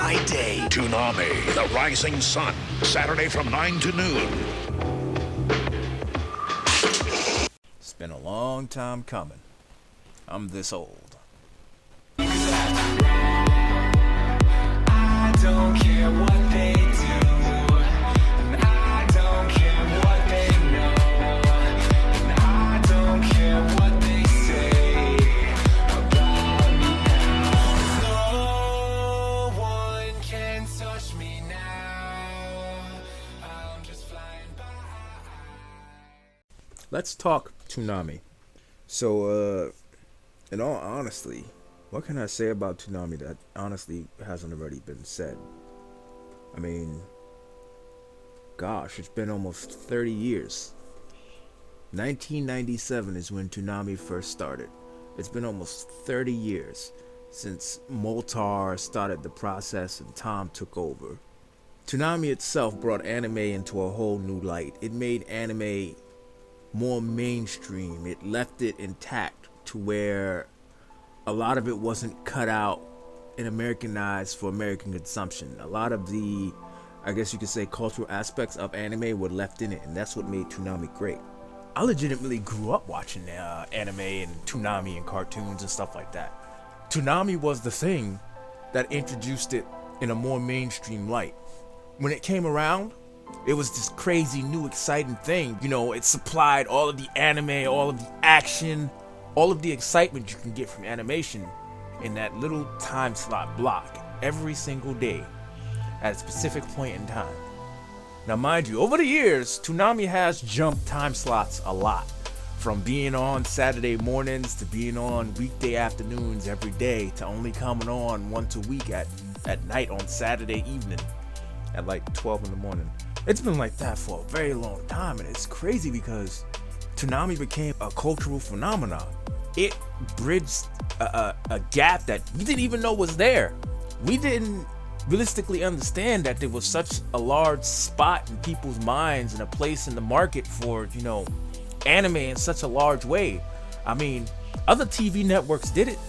my day. Toonami, the rising sun. Saturday from 9 to noon. It's been a long time coming. I'm this old. I don't care what they do, and I don't care what they know, and I don't care what they say about me now. No one can touch me now. I'm just flying by. Let's talk Toonami. So, in all honesty, what can I say about Toonami that honestly hasn't already been said? I mean, gosh, it's been almost 30 years. 1997 is when Toonami first started. It's been almost 30 years since Moltar started the process and Tom took over. Toonami itself brought anime into a whole new light. It made anime more mainstream. It left it intact to where a lot of it wasn't cut out and Americanized for American consumption. A lot of the, I guess you could say, cultural aspects of anime were left in it, and that's what made Toonami great. I legitimately grew up watching anime and Toonami and cartoons and stuff like that. Toonami was the thing that introduced it in a more mainstream light. When it came around, it was this crazy new exciting thing. You know, it supplied all of the anime, all of the action, all of the excitement you can get from animation in that little time slot block every single day at a specific point in time. Now mind you, over the years, Toonami has jumped time slots a lot. From being on Saturday mornings to being on weekday afternoons every day to only coming on once a week at night on Saturday evening at like 12 in the morning. It's been like that for a very long time, and it's crazy because Toonami became a cultural phenomenon. It bridged a gap that we didn't even know was there. We didn't realistically understand that there was such a large spot in people's minds and a place in the market for, you know, anime in such a large way. I mean, other TV networks did it.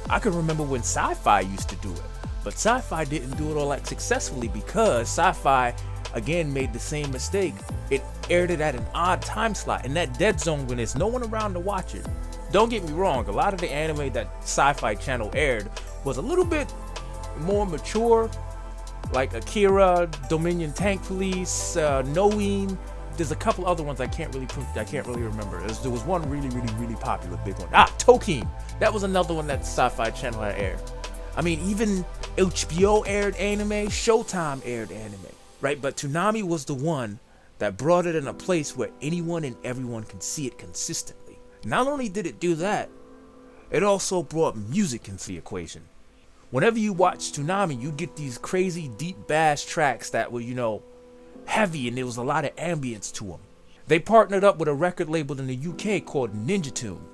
I can remember when Sci-Fi used to do it, but Sci-Fi didn't do it all that successfully because Sci-Fi again made the same mistake. It aired it at an odd time slot in that dead zone when there's no one around to watch it. Don't get me wrong, a lot of the anime that Sci-Fi Channel aired was a little bit more mature, like Akira, Dominion Tank Police, Nomyn. There's a couple other ones I can't really remember. There was one really popular big one. Tokim. That was another one that Sci-Fi Channel had aired. I mean, even HBO aired anime, Showtime aired anime, right? But Toonami was the one that brought it in a place where anyone and everyone can see it consistently. Not only did it do that, it also brought music into the equation. Whenever you watch Toonami, you get these crazy deep bass tracks that were, you know, heavy, and there was a lot of ambience to them. They partnered up with a record label in the UK called Ninja Tune.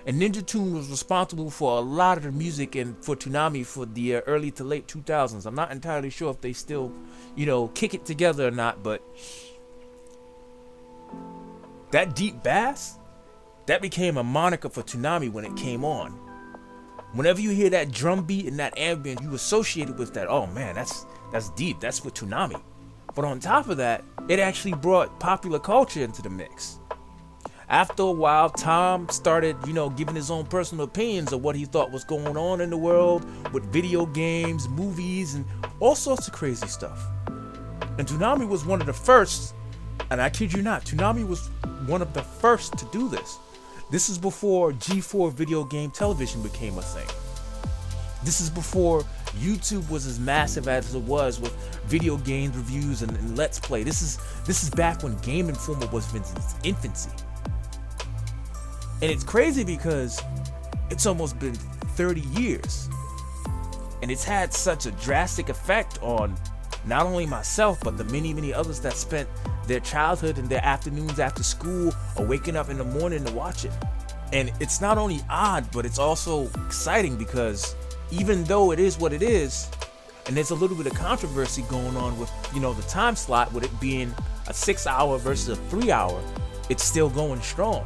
And Ninja Tune was responsible for a lot of the music and for Toonami for the early to late 2000s. I'm not entirely sure if they still, you know, kick it together or not, but that deep bass, that became a moniker for Toonami when it came on. Whenever you hear that drum beat and that ambient, you associate it with that, oh man, that's deep, that's with Toonami. But on top of that, it actually brought popular culture into the mix. After a while, Tom started, you know, giving his own personal opinions of what he thought was going on in the world with video games, movies, and all sorts of crazy stuff. And Toonami was one of the first, and I kid you not, Toonami was one of the first to do this. This is before G4 video game television became a thing. This is before YouTube was as massive as it was with video game reviews and Let's Play. This is back when Game Informer was in its infancy. And it's crazy because it's almost been 30 years. And it's had such a drastic effect on not only myself, but the many others that spent their childhood and their afternoons after school or waking up in the morning to watch it. And it's not only odd, but it's also exciting because even though it is what it is, and there's a little bit of controversy going on with, you know, the time slot, with it being a 6-hour versus a 3-hour, it's still going strong.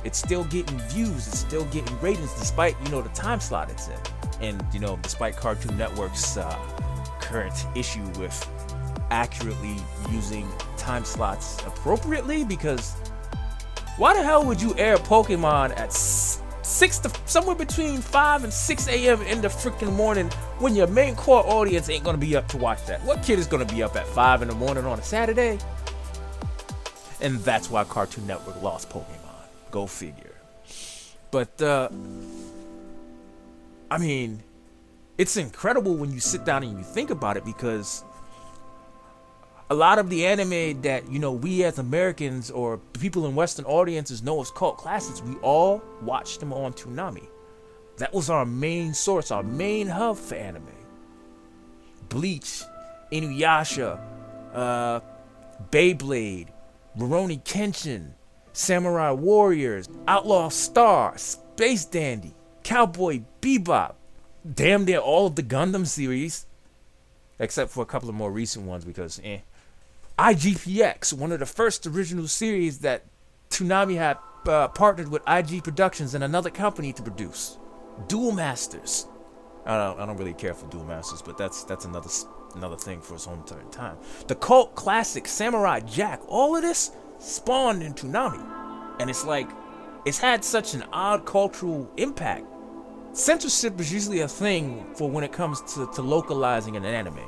It's still getting views, it's still getting ratings despite, you know, the time slot it's in. And, you know, despite Cartoon Network's current issue with accurately using time slots appropriately, because why the hell would you air Pokemon at somewhere between 5 and 6 a.m. in the freaking morning when your main core audience ain't gonna be up to watch that? What kid is gonna be up at 5 in the morning on a Saturday? And that's why Cartoon Network lost Pokemon. Go figure. But I mean, it's incredible when you sit down and you think about it, because a lot of the anime that, you know, we as Americans or people in Western audiences know as cult classics, we all watched them on Toonami. That was our main source, our main hub for anime. Bleach, Inuyasha, Beyblade, Rurouni Kenshin, Samurai Warriors, Outlaw Star, Space Dandy, Cowboy Bebop, damn near all of the Gundam series, except for a couple of more recent ones because IGPX, one of the first original series that Toonami had partnered with IG Productions and another company to produce. Duel Masters. I don't really care for Duel Masters, but that's another thing for its own time. The cult classic Samurai Jack, all of this spawned in Toonami. And it's like, it's had such an odd cultural impact. Censorship is usually a thing for when it comes to localizing an anime.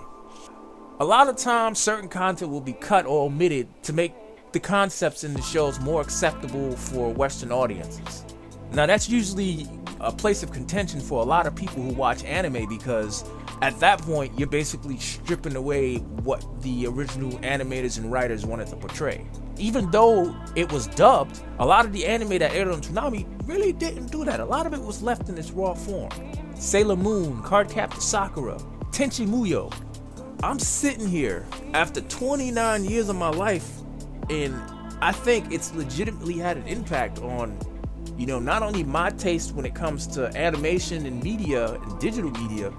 A lot of times, certain content will be cut or omitted to make the concepts in the shows more acceptable for Western audiences. Now, that's usually a place of contention for a lot of people who watch anime, because at that point, you're basically stripping away what the original animators and writers wanted to portray. Even though it was dubbed, a lot of the anime that aired on Toonami really didn't do that. A lot of it was left in its raw form. Sailor Moon, Cardcaptor Sakura, Tenchi Muyo. I'm sitting here after 29 years of my life, and I think it's legitimately had an impact on, you know, not only my taste when it comes to animation and media and digital media,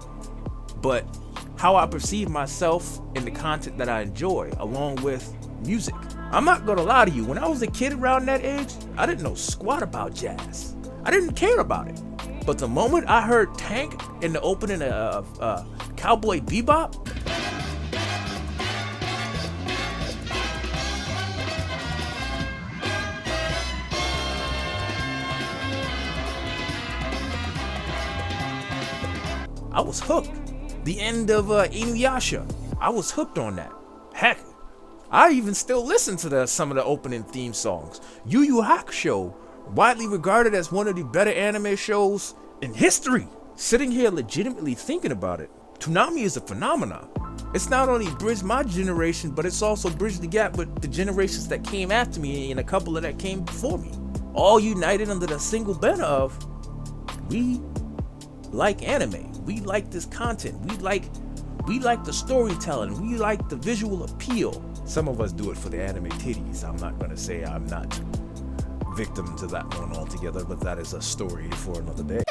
but how I perceive myself and the content that I enjoy, along with music. I'm not gonna lie to you, when I was a kid around that age, I didn't know squat about jazz. I didn't care about it. But the moment I heard Tank in the opening of Cowboy Bebop, I was hooked. The end of Inuyasha, I was hooked on that. Heck, I even still listen to some of the opening theme songs. Yu Yu Hakusho, widely regarded as one of the better anime shows in history. Sitting here legitimately thinking about it, Toonami is a phenomenon. It's not only bridged my generation, but it's also bridged the gap with the generations that came after me and a couple of that came before me. All united under the single banner of, we like anime. We like this content. We like the storytelling. We like the visual appeal. Some of us do it for the anime titties. I'm not gonna say I'm not victim to that one altogether, but that is a story for another day.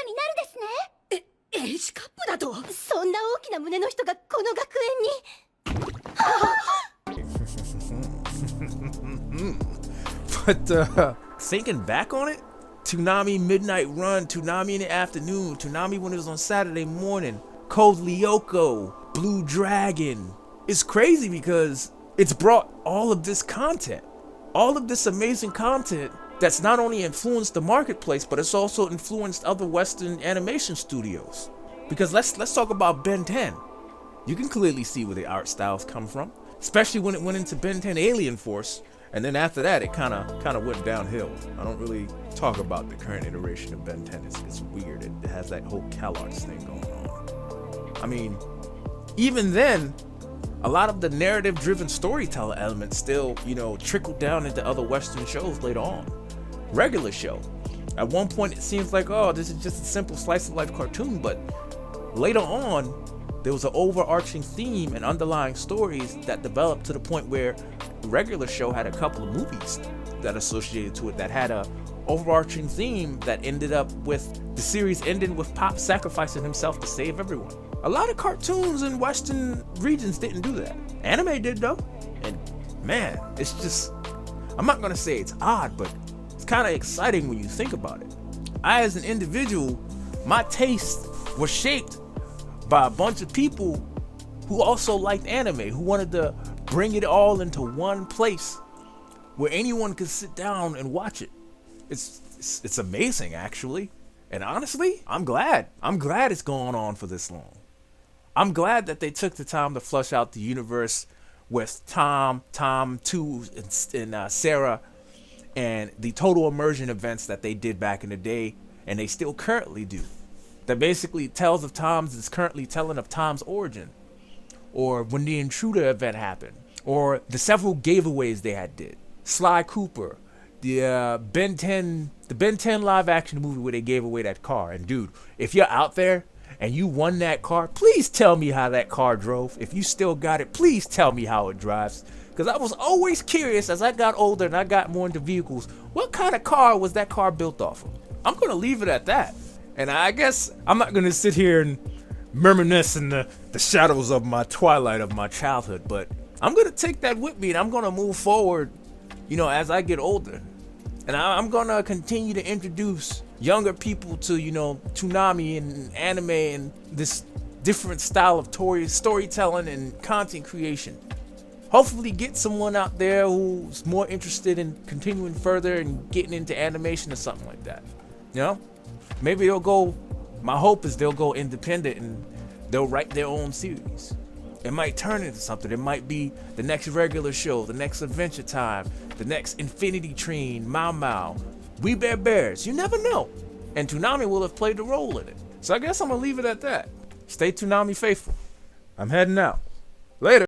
エイジカップだとそんな大きな胸の人がこの学園に But thinking back on it, Toonami Midnight Run, Toonami in the afternoon, Toonami when it was on Saturday morning, Code Lyoko, Blue Dragon. It's crazy because it's brought all of this content, all of this amazing content that's not only influenced the marketplace, but it's also influenced other Western animation studios. Because let's talk about Ben 10. You can clearly see where the art styles come from, especially when it went into Ben 10 Alien Force. And then after that, it kind of went downhill. I don't really talk about the current iteration of Ben 10. It's weird. It has that whole CalArts thing going on. I mean, even then, a lot of the narrative-driven storytelling elements still, you know, trickled down into other Western shows later on. Regular show. At one point, it seems like, oh, this is just a simple slice-of-life cartoon, but later on, there was an overarching theme and underlying stories that developed to the point where the regular show had a couple of movies that associated to it that had a overarching theme that ended up with the series ending with Pop sacrificing himself to save everyone. A lot of cartoons in Western regions didn't do that. Anime did though. And man, it's just, I'm not gonna say it's odd, but it's kind of exciting when you think about it. I, as an individual, my taste was shaped by a bunch of people who also liked anime, who wanted to bring it all into one place where anyone could sit down and watch it. It's amazing, actually. And honestly, I'm glad. I'm glad it's going on for this long. I'm glad that they took the time to flush out the universe with Tom 2, and Sarah, and the total immersion events that they did back in the day, and they still currently do. That basically tells of Tom's is currently telling of Tom's origin, or when the Intruder event happened, or the several giveaways they had did. Sly Cooper, the Ben 10 live action movie where they gave away that car. And dude, if you're out there and you won that car, please tell me how that car drove. If you still got it, please tell me how it drives. Because I was always curious as I got older and I got more into vehicles, what kind of car was that car built off of? I'm going to leave it at that. And I guess I'm not going to sit here and reminisce in the shadows of my twilight of my childhood, but I'm going to take that with me and I'm going to move forward, as I get older. And I'm going to continue to introduce younger people to, Toonami and anime and this different style of storytelling and content creation. Hopefully get someone out there who's more interested in continuing further and getting into animation or something like that. Maybe they'll go, my hope is they'll go independent and they'll write their own series. It might turn into something. It might be the next regular show, the next Adventure Time, the next Infinity Train, Mau Mau, We Bear Bears. You never know. And Toonami will have played a role in it. So I guess I'm going to leave it at that. Stay Toonami faithful. I'm heading out. Later.